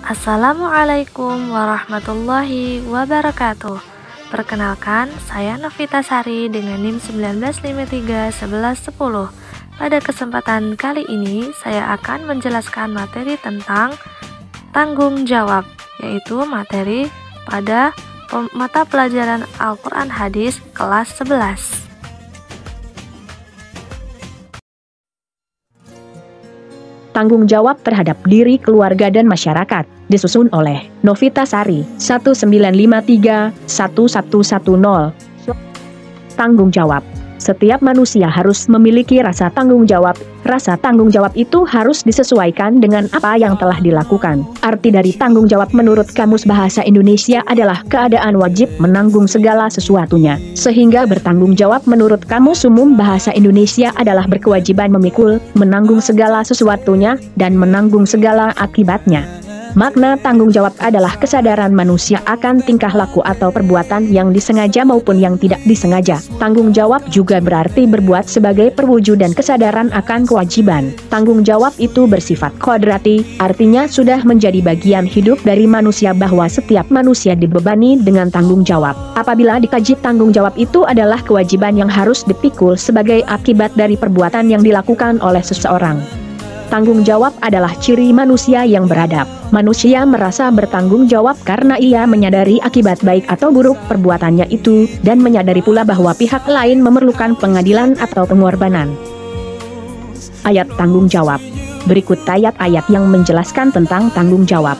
Assalamualaikum warahmatullahi wabarakatuh. Perkenalkan, saya Novita Sari dengan NIM 19531110. Pada kesempatan kali ini, saya akan menjelaskan materi tentang tanggung jawab, yaitu materi pada mata pelajaran Al-Quran Hadis kelas 11. Tanggung jawab terhadap diri, keluarga, dan masyarakat, disusun oleh Novita Sari, 19531110. Tanggung jawab. Setiap manusia harus memiliki rasa tanggung jawab. Rasa tanggung jawab itu harus disesuaikan dengan apa yang telah dilakukan. Arti dari tanggung jawab menurut Kamus Bahasa Indonesia adalah keadaan wajib menanggung segala sesuatunya. Sehingga bertanggung jawab menurut Kamus Umum Bahasa Indonesia adalah berkewajiban memikul, menanggung segala sesuatunya, dan menanggung segala akibatnya. Makna tanggung jawab adalah kesadaran manusia akan tingkah laku atau perbuatan yang disengaja maupun yang tidak disengaja. Tanggung jawab juga berarti berbuat sebagai perwujudan kesadaran akan kewajiban. Tanggung jawab itu bersifat kodrati, artinya sudah menjadi bagian hidup dari manusia bahwa setiap manusia dibebani dengan tanggung jawab. Apabila dikaji, tanggung jawab itu adalah kewajiban yang harus dipikul sebagai akibat dari perbuatan yang dilakukan oleh seseorang. Tanggung jawab adalah ciri manusia yang beradab. Manusia merasa bertanggung jawab karena ia menyadari akibat baik atau buruk perbuatannya itu, dan menyadari pula bahwa pihak lain memerlukan pengadilan atau pengorbanan. Ayat tanggung jawab. Berikut ayat-ayat yang menjelaskan tentang tanggung jawab.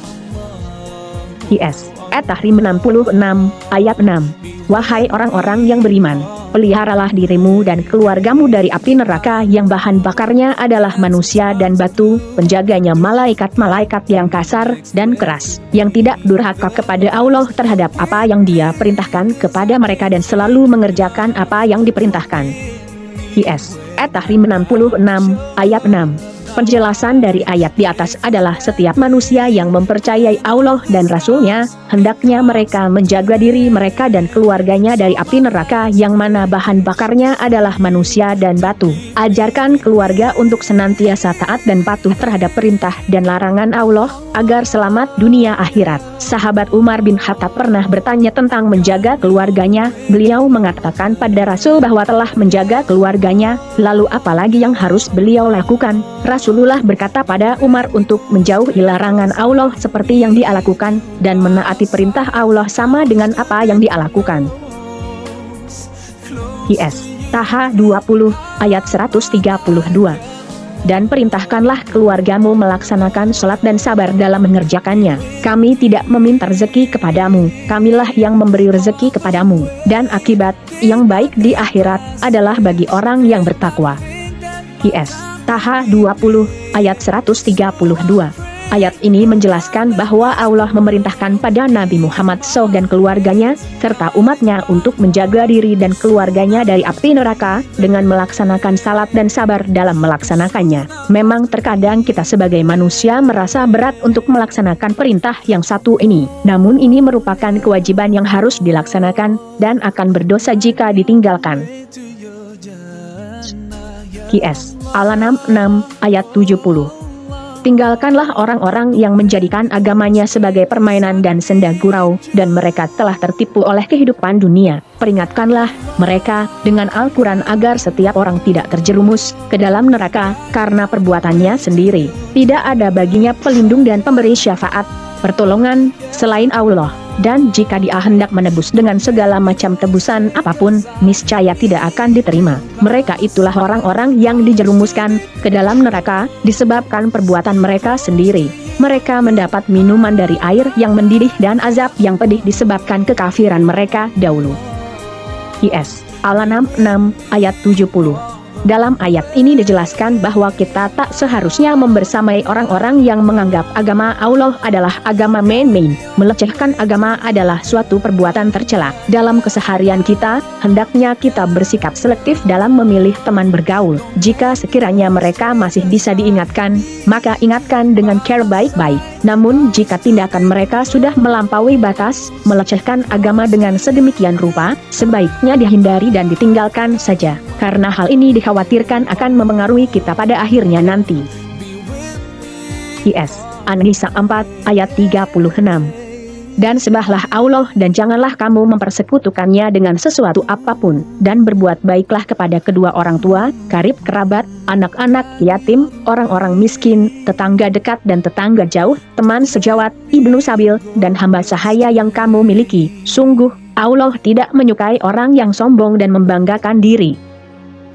At-Tahrim 66, ayat 6. Wahai orang-orang yang beriman, peliharalah dirimu dan keluargamu dari api neraka yang bahan bakarnya adalah manusia dan batu, penjaganya malaikat-malaikat yang kasar dan keras, yang tidak durhaka kepada Allah terhadap apa yang Dia perintahkan kepada mereka dan selalu mengerjakan apa yang diperintahkan. At-Tahrim 66, ayat 6. Penjelasan dari ayat di atas adalah setiap manusia yang mempercayai Allah dan Rasul-Nya, hendaknya mereka menjaga diri mereka dan keluarganya dari api neraka yang mana bahan bakarnya adalah manusia dan batu. Ajarkan keluarga untuk senantiasa taat dan patuh terhadap perintah dan larangan Allah, agar selamat dunia akhirat. Sahabat Umar bin Khattab pernah bertanya tentang menjaga keluarganya. Beliau mengatakan pada Rasul bahwa telah menjaga keluarganya, lalu apalagi yang harus beliau lakukan? Rasulullah berkata pada Umar untuk menjauhi larangan Allah seperti yang dia lakukan, dan menaati perintah Allah sama dengan apa yang dia lakukan. Taha 20, ayat 132. Dan perintahkanlah keluargamu melaksanakan sholat dan sabar dalam mengerjakannya. Kami tidak meminta rezeki kepadamu, kamilah yang memberi rezeki kepadamu, dan akibat yang baik di akhirat adalah bagi orang yang bertakwa. Taha 20, ayat 132. Ayat ini menjelaskan bahwa Allah memerintahkan pada Nabi Muhammad SAW dan keluarganya, serta umatnya untuk menjaga diri dan keluarganya dari api neraka, dengan melaksanakan salat dan sabar dalam melaksanakannya. Memang terkadang kita sebagai manusia merasa berat untuk melaksanakan perintah yang satu ini, namun ini merupakan kewajiban yang harus dilaksanakan, dan akan berdosa jika ditinggalkan. Al-An'am 6, ayat 70. Tinggalkanlah orang-orang yang menjadikan agamanya sebagai permainan dan senda gurau, dan mereka telah tertipu oleh kehidupan dunia. Peringatkanlah mereka dengan Al-Quran agar setiap orang tidak terjerumus ke dalam neraka karena perbuatannya sendiri. Tidak ada baginya pelindung dan pemberi syafaat, pertolongan, selain Allah. Dan jika dia hendak menebus dengan segala macam tebusan apapun, niscaya tidak akan diterima. Mereka itulah orang-orang yang dijerumuskan ke dalam neraka disebabkan perbuatan mereka sendiri. Mereka mendapat minuman dari air yang mendidih dan azab yang pedih disebabkan kekafiran mereka dahulu. Al-An'am 6, ayat 70. Dalam ayat ini dijelaskan bahwa kita tak seharusnya membersamai orang-orang yang menganggap agama Allah adalah agama main-main. Melecehkan agama adalah suatu perbuatan tercela. Dalam keseharian kita, hendaknya kita bersikap selektif dalam memilih teman bergaul. Jika sekiranya mereka masih bisa diingatkan, maka ingatkan dengan cara baik-baik. Namun jika tindakan mereka sudah melampaui batas, melecehkan agama dengan sedemikian rupa, sebaiknya dihindari dan ditinggalkan saja. Karena hal ini dikhawatirkan akan mempengaruhi kita pada akhirnya nanti. Qs. An-Nisa 4 ayat 36. Dan sembahlah Allah dan janganlah kamu mempersekutukannya dengan sesuatu apapun, dan berbuat baiklah kepada kedua orang tua, karib kerabat, anak-anak yatim, orang-orang miskin, tetangga dekat dan tetangga jauh, teman sejawat, ibnu sabil, dan hamba sahaya yang kamu miliki. Sungguh, Allah tidak menyukai orang yang sombong dan membanggakan diri.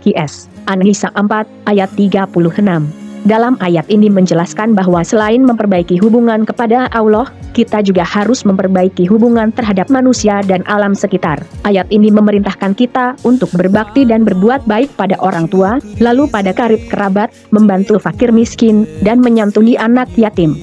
Qs. An-Nisa 4 ayat 36. Dalam ayat ini menjelaskan bahwa selain memperbaiki hubungan kepada Allah, kita juga harus memperbaiki hubungan terhadap manusia dan alam sekitar. Ayat ini memerintahkan kita untuk berbakti dan berbuat baik pada orang tua, lalu pada karib kerabat, membantu fakir miskin, dan menyantuni anak yatim.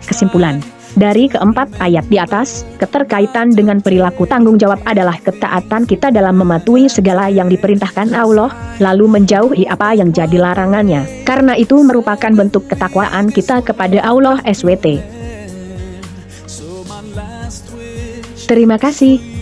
Kesimpulan dari keempat ayat di atas, keterkaitan dengan perilaku tanggung jawab adalah ketaatan kita dalam mematuhi segala yang diperintahkan Allah, lalu menjauhi apa yang jadi larangannya. Karena itu merupakan bentuk ketakwaan kita kepada Allah SWT. Terima kasih.